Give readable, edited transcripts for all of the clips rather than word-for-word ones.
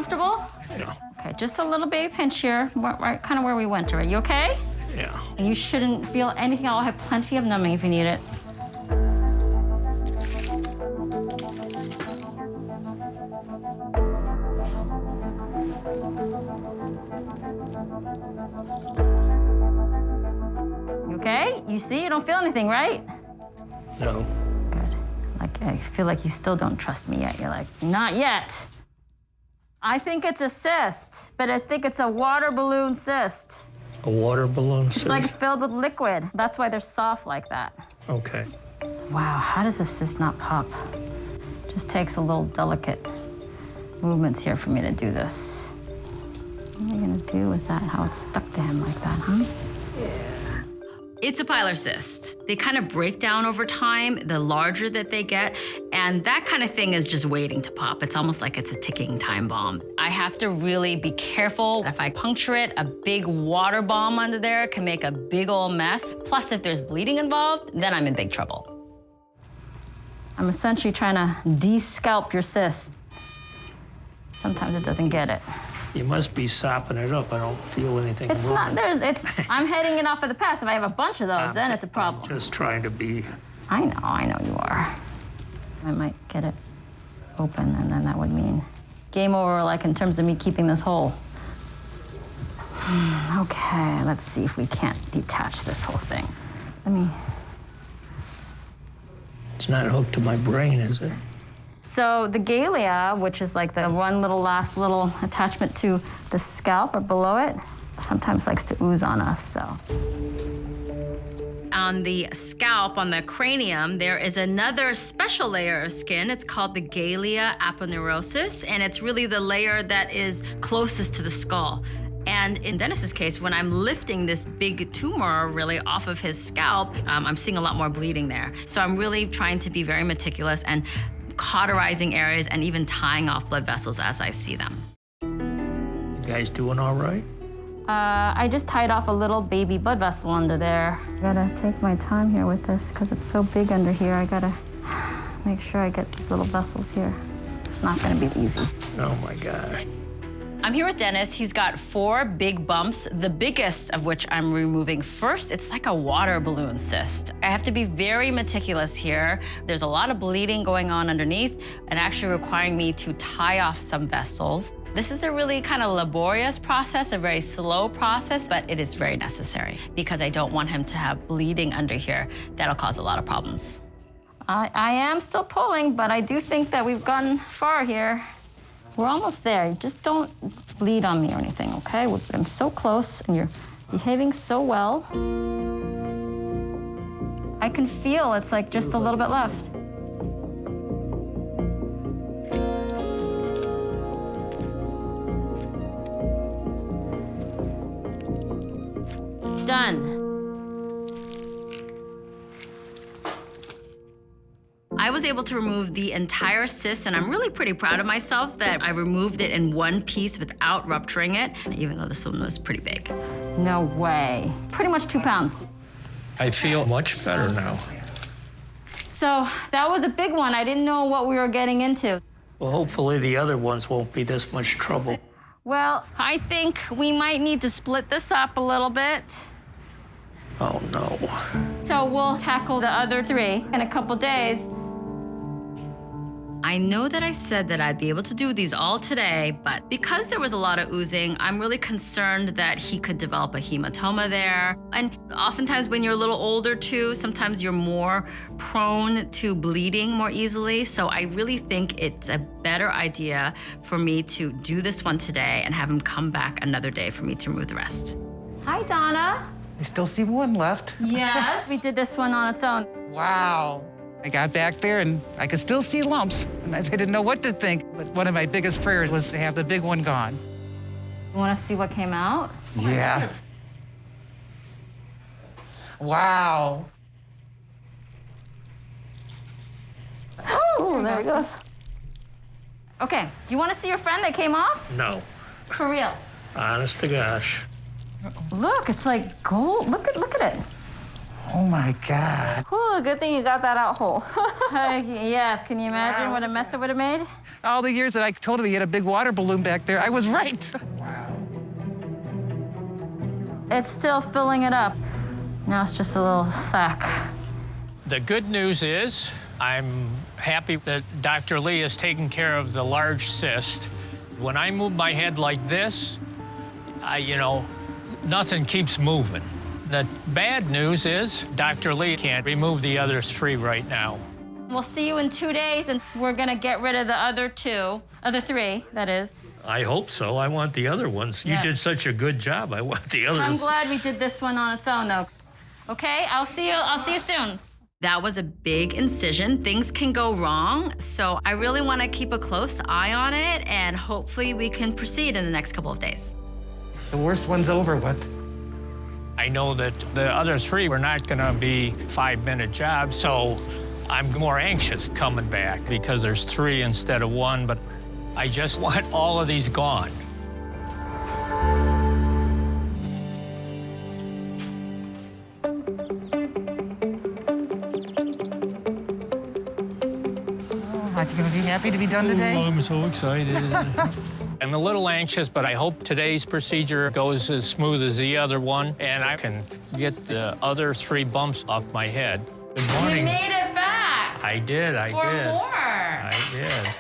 comfortable? Yeah. Okay, just a little baby pinch here, right kind of where we went already. You okay? Yeah. And you shouldn't feel anything. I'll have plenty of numbing if you need it. You okay? You see, you don't feel anything, right? No. Good. Like, I feel like you still don't trust me yet. You're like, not yet. I think it's a cyst, but I think it's a water balloon cyst. A water balloon cyst? It's like filled with liquid. That's why they're soft like that. Okay. Wow, how does a cyst not pop? Just takes a little delicate movements here for me to do this. What are you gonna do with that? How it's stuck to him like that, huh? It's a pilar cyst. They kind of break down over time, the larger that they get, and that kind of thing is just waiting to pop. It's almost like it's a ticking time bomb. I have to really be careful. If I puncture it, a big water bomb under there can make a big old mess. Plus, if there's bleeding involved, then I'm in big trouble. I'm essentially trying to de-scalp your cyst. Sometimes it doesn't get it. You must be sopping it up. I don't feel anything It's wrong. not, I'm heading it off of the pass. If I have a bunch of those, then it's a problem. I'm just trying to be... I know you are. I might get it open, and then that would mean game over, like in terms of me keeping this whole. Okay, let's see if we can't detach this whole thing. Let me. It's not hooked to my brain, is it? So the galea, which is like the one last little attachment to the scalp or below it, sometimes likes to ooze on us, so. On the scalp, on the cranium, there is another special layer of skin. It's called the galea aponeurosis, and it's really the layer that is closest to the skull. And in Dennis's case, when I'm lifting this big tumor really off of his scalp, I'm seeing a lot more bleeding there. So I'm really trying to be very meticulous and cauterizing areas and even tying off blood vessels as I see them. You guys doing all right? I just tied off a little baby blood vessel under there. I gotta take my time here with this because it's so big under here. I gotta make sure I get these little vessels here. It's not gonna be easy. Oh my gosh. I'm here with Dennis. He's got 4 big bumps, the biggest of which I'm removing first. It's like a water balloon cyst. I have to be very meticulous here. There's a lot of bleeding going on underneath and actually requiring me to tie off some vessels. This is a really kind of laborious process, a very slow process, but it is very necessary because I don't want him to have bleeding under here. That'll cause a lot of problems. I am still pulling, but I do think that we've gotten far here. We're almost there. Just don't bleed on me or anything, okay? We've been so close, and you're behaving so well. I can feel it's like just a little bit left. Done. I was able to remove the entire cyst, and I'm really pretty proud of myself that I removed it in one piece without rupturing it, even though this one was pretty big. No way. Pretty much 2 pounds. I feel much better now. So that was a big one. I didn't know what we were getting into. Well, hopefully the other ones won't be this much trouble. Well, I think we might need to split this up a little bit. Oh, no. So we'll tackle the other 3 in a couple days. I know that I said that I'd be able to do these all today, but because there was a lot of oozing, I'm really concerned that he could develop a hematoma there. And oftentimes when you're a little older too, sometimes you're more prone to bleeding more easily. So I really think it's a better idea for me to do this one today and have him come back another day for me to remove the rest. Hi, Donna. I still see one left. Yes, we did this one on its own. Wow. I got back there and I could still see lumps. And I didn't know what to think, but one of my biggest prayers was to have the big one gone. You want to see what came out? Yeah. Wow. Oh, there it goes. Okay, you want to see your friend that came off? No. For real. Honest to gosh. Look, it's like gold. Look at it. Oh my God. Whew, good thing you got that out whole. Yes, can you imagine what a mess it would have made? All the years that I told him he had a big water balloon back there, I was right. It's still filling it up. Now it's just a little sack. The good news is I'm happy that Dr. Lee is taking care of the large cyst. When I move my head like this, nothing keeps moving. The bad news is Dr. Lee can't remove the other 3 right now. We'll see you in 2 days, and we're gonna get rid of the other 3, that is. I hope so. I want the other ones. Yes. You did such a good job. I want the others. I'm glad we did this one on its own, though. Okay, I'll see you soon. That was a big incision. Things can go wrong, so I really want to keep a close eye on it, and hopefully we can proceed in the next couple of days. The worst one's over with. I know that the other 3 were not going to be 5-minute jobs, so I'm more anxious coming back because there's 3 instead of 1, but I just want all of these gone. Are you gonna be happy to be done today? Oh, I'm so excited. I'm a little anxious, but I hope today's procedure goes as smooth as the other one, and I can get the other 3 bumps off my head. Good You morning. made it back. I did. For more. I did.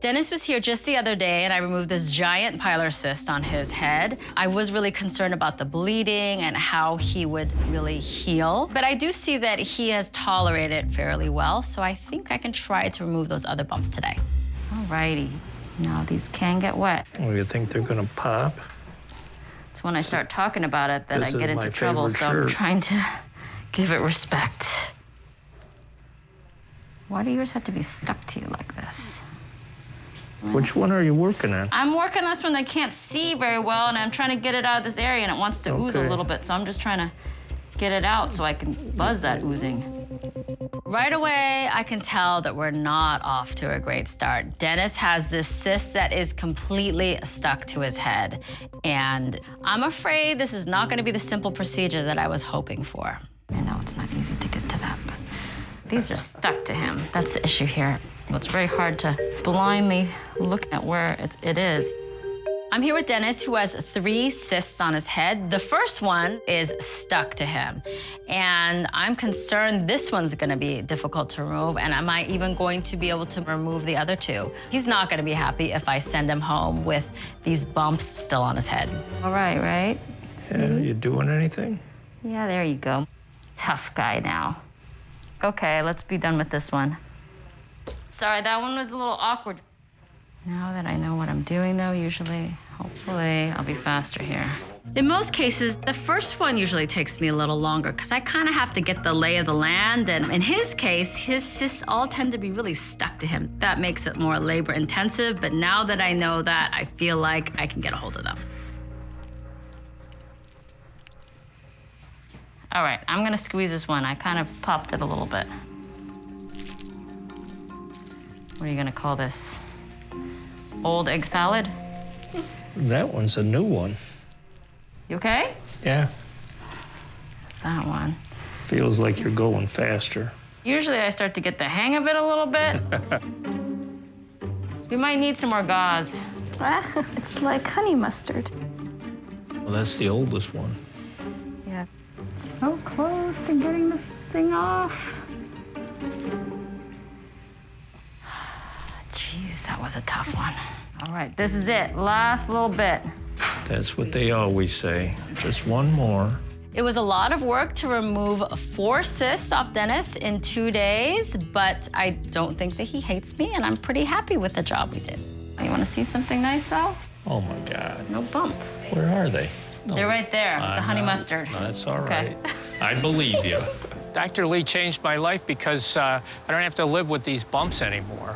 Dennis was here just the other day, and I removed this giant pilar cyst on his head. I was really concerned about the bleeding and how he would really heal. But I do see that he has tolerated it fairly well, so I think I can try to remove those other bumps today. Alrighty. Now these can get wet. Oh, you think they're gonna pop? It's when I start talking about it that I This get is my into trouble, favorite so I'm shirt. trying to give it respect. Why do yours have to be stuck to you like this? Which one are you working on? I'm working on this one that I can't see very well, and I'm trying to get it out of this area, and it wants to ooze a Okay. little bit, so I'm just trying to get it out so I can buzz that oozing. Right away, I can tell that we're not off to a great start. Dennis has this cyst that is completely stuck to his head, and I'm afraid this is not gonna be the simple procedure that I was hoping for. I know it's not easy to get to that, but these are stuck to him. That's the issue here. It's very hard to blindly look at where it is. I'm here with Dennis, who has 3 cysts on his head. The first one is stuck to him, and I'm concerned this one's gonna be difficult to remove, and am I even going to be able to remove the other 2? He's not gonna be happy if I send him home with these bumps still on his head. All right? Yeah, you doing anything? Yeah, there you go. Tough guy now. Okay, let's be done with this one. Sorry, that one was a little awkward. Now that I know what I'm doing, though, hopefully, I'll be faster here. In most cases, the first one usually takes me a little longer because I kind of have to get the lay of the land. And in his case, his cysts all tend to be really stuck to him. That makes it more labor intensive. But now that I know that, I feel like I can get a hold of them. All right, I'm gonna squeeze this one. I kind of popped it a little bit. What are you gonna call this? Old egg salad? That one's a new one. You okay? Yeah. It's that one. Feels like you're going faster. Usually I start to get the hang of it a little bit. We might need some more gauze. It's like honey mustard. Well, that's the oldest one. Yeah. So close to getting this thing off. Jeez, that was a tough one. All right, this is it. Last little bit. That's what they always say. Just one more. It was a lot of work to remove 4 cysts off Dennis in 2 days, but I don't think that he hates me, and I'm pretty happy with the job we did. You want to see something nice, though? Oh my God. No bump. Where are they? No. They're right there, the I'm honey not- mustard. No, that's all Okay. right. I believe you. Dr. Lee changed my life because I don't have to live with these bumps anymore.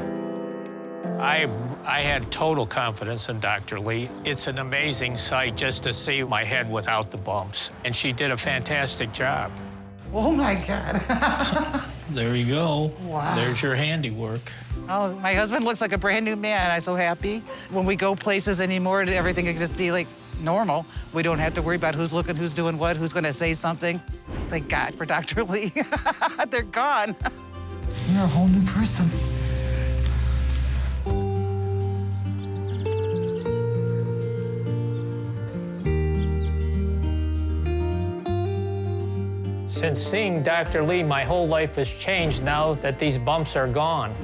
I had total confidence in Dr. Lee. It's an amazing sight just to see my head without the bumps. And she did a fantastic job. Oh my God. There you go. Wow. There's your handiwork. Oh, my husband looks like a brand new man. I'm so happy. When we go places anymore, everything can just be like normal. We don't have to worry about who's looking, who's doing what, who's gonna say something. Thank God for Dr. Lee. They're gone. You're a whole new person. Since seeing Dr. Lee, my whole life has changed now that these bumps are gone.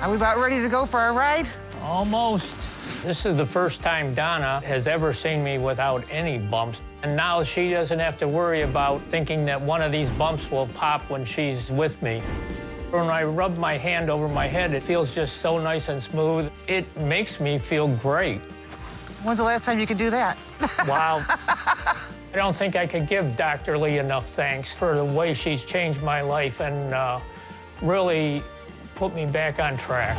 Are we about ready to go for a ride? Almost. This is the first time Donna has ever seen me without any bumps. And now she doesn't have to worry about thinking that one of these bumps will pop when she's with me. When I rub my hand over my head, it feels just so nice and smooth. It makes me feel great. When's the last time you could do that? Wow. I don't think I could give Dr. Lee enough thanks for the way she's changed my life and really put me back on track.